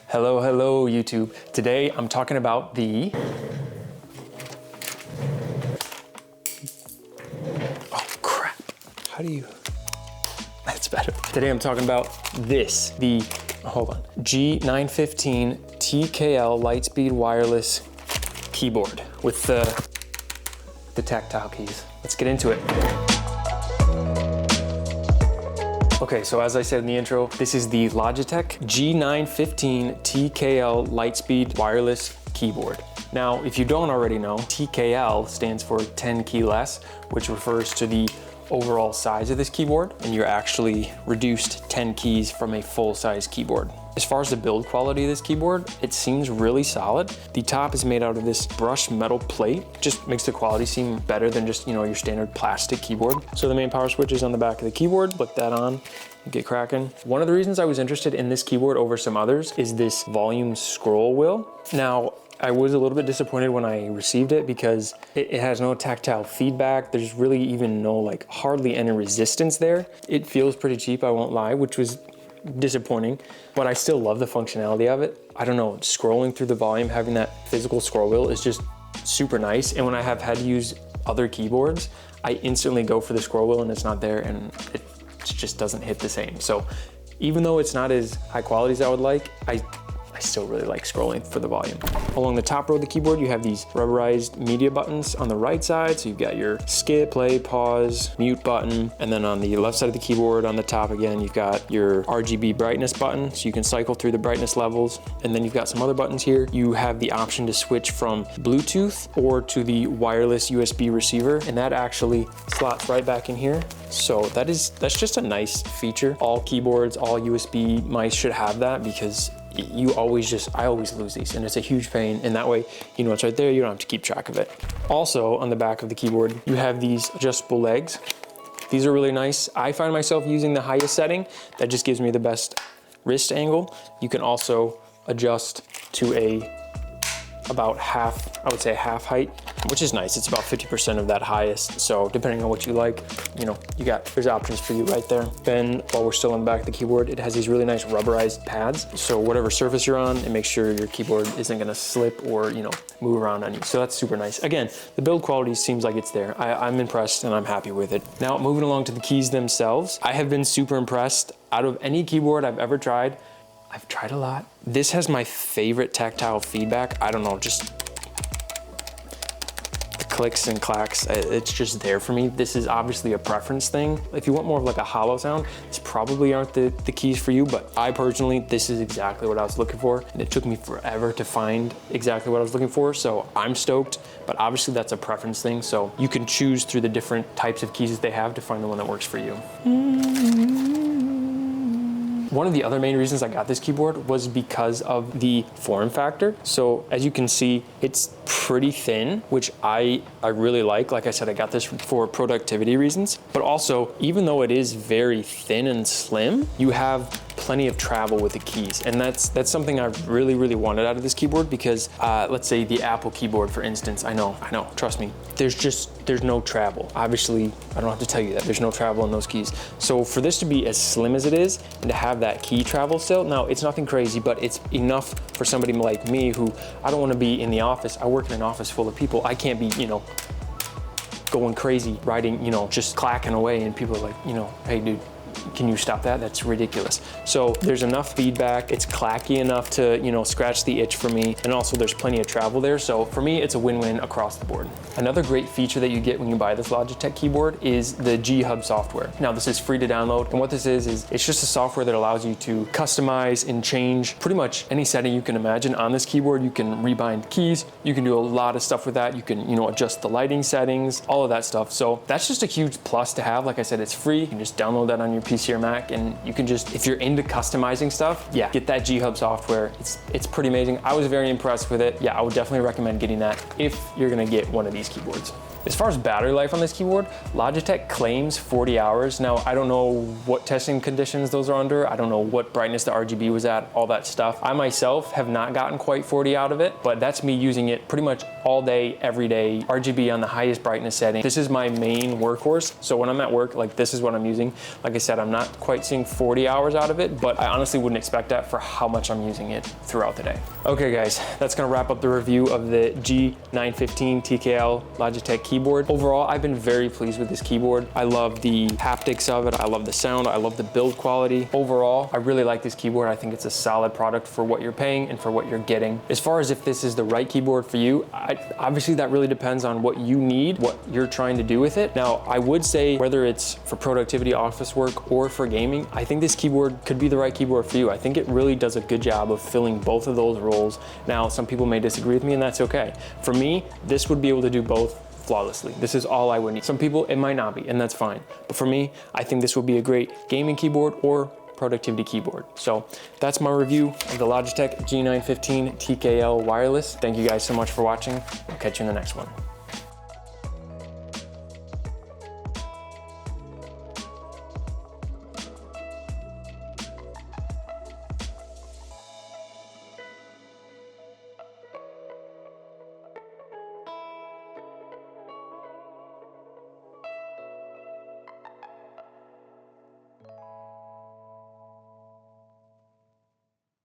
Hello, hello, YouTube. Today I'm talking about the... Oh, crap. How do you... That's better. Today I'm talking about this, the, hold on, G915 TKL Lightspeed wireless keyboard with the tactile keys. Let's get into it. Okay, so as I said in the intro, this is the Logitech G915 TKL Lightspeed wireless keyboard. Now, if you don't already know, TKL stands for 10 key less, which refers to the overall size of this keyboard, and you're actually reduced 10 keys from a full-size keyboard. As far as the build quality of this keyboard, it seems really solid. The top is made out of this brushed metal plate, just makes the quality seem better than just, your standard plastic keyboard. So the main power switch is on the back of the keyboard, flick that on, get cracking. One of the reasons I was interested in this keyboard over some others is this volume scroll wheel. Now, I was a little bit disappointed when I received it because it has no tactile feedback. There's really even no, hardly any resistance there. It feels pretty cheap, I won't lie, which was disappointing, but I still love the functionality of it. I don't know, scrolling through the volume, having that physical scroll wheel is just super nice. And when I have had to use other keyboards, I instantly go for the scroll wheel and it's not there and it just doesn't hit the same. So even though it's not as high quality as I would like, I still really like scrolling for the volume. Along the top row of the keyboard, you have these rubberized media buttons on the right side. So you've got your skip, play, pause, mute button. And then on the left side of the keyboard on the top again, you've got your RGB brightness button. So you can cycle through the brightness levels. And then you've got some other buttons here. You have the option to switch from Bluetooth or to the wireless USB receiver. And that actually slots right back in here. So that's just a nice feature. All keyboards, all USB mice should have that because I always lose these and it's a huge pain, and that way, it's right there, you don't have to keep track of it. Also, on the back of the keyboard, you have these adjustable legs. These are really nice. I find myself using the highest setting. That just gives me the best wrist angle. You can also adjust to about half, I would say half height, which is nice. It's about 50% of that highest. So depending on what you like, there's options for you right there. Then while we're still on the back of the keyboard, it has these really nice rubberized pads. So whatever surface you're on, it makes sure your keyboard isn't gonna slip or, move around on you. So that's super nice. Again, the build quality seems like it's there. I'm impressed and I'm happy with it. Now moving along to the keys themselves, I have been super impressed. Out of any keyboard I've ever tried, I've tried a lot. This has my favorite tactile feedback. I don't know, just the clicks and clacks, it's just there for me. This is obviously a preference thing. If you want more of a hollow sound, these probably aren't the keys for you, but I personally, this is exactly what I was looking for. And it took me forever to find exactly what I was looking for, so I'm stoked, but obviously that's a preference thing, so you can choose through the different types of keys that they have to find the one that works for you. One of the other main reasons I got this keyboard was because of the form factor. So as you can see, it's pretty thin, which I really like. Like I said, I got this for productivity reasons, but also even though it is very thin and slim, you have plenty of travel with the keys. And that's something I really, really wanted out of this keyboard because let's say the Apple keyboard, for instance, I know, trust me, there's no travel. Obviously, I don't have to tell you that, there's no travel in those keys. So for this to be as slim as it is and to have that key travel still, now it's nothing crazy, but it's enough for somebody like me who, I don't wanna be in the office. I work in an office full of people. I can't be, going crazy, writing, just clacking away and people are like, hey dude, can you stop that? That's ridiculous. So there's enough feedback. It's clacky enough to, scratch the itch for me. And also there's plenty of travel there. So for me, it's a win-win across the board. Another great feature that you get when you buy this Logitech keyboard is the G-Hub software. Now this is free to download. And what this is it's just a software that allows you to customize and change pretty much any setting you can imagine on this keyboard. You can rebind keys. You can do a lot of stuff with that. You can, adjust the lighting settings, all of that stuff. So that's just a huge plus to have. Like I said, it's free. You can just download that on your PC or Mac, and you can just, if you're into customizing stuff, yeah, get that G-Hub software. It's pretty amazing. I was very impressed with it. Yeah, I would definitely recommend getting that if you're gonna get one of these keyboards. As far as battery life on this keyboard, Logitech claims 40 hours. Now, I don't know what testing conditions those are under. I don't know what brightness the RGB was at, all that stuff. I myself have not gotten quite 40 out of it, but that's me using it pretty much all day, every day, RGB on the highest brightness setting. This is my main workhorse. So when I'm at work, like this is what I'm using. Like I said, I'm not quite seeing 40 hours out of it, but I honestly wouldn't expect that for how much I'm using it throughout the day. Okay guys, that's gonna wrap up the review of the G915 TKL Logitech keyboard. Overall, I've been very pleased with this keyboard. I love the haptics of it. I love the sound. I love the build quality. Overall, I really like this keyboard. I think it's a solid product for what you're paying and for what you're getting. As far as if this is the right keyboard for you, obviously that really depends on what you need, what you're trying to do with it. Now, I would say whether it's for productivity, office work, or for gaming, I think this keyboard could be the right keyboard for you. I think it really does a good job of filling both of those roles. Now, some people may disagree with me, and that's okay. For me, this would be able to do both flawlessly. This is all I would need. Some people, it might not be, and that's fine. But for me, I think this would be a great gaming keyboard or productivity keyboard. So that's my review of the Logitech G915 TKL wireless. Thank you guys so much for watching. I'll catch you in the next one.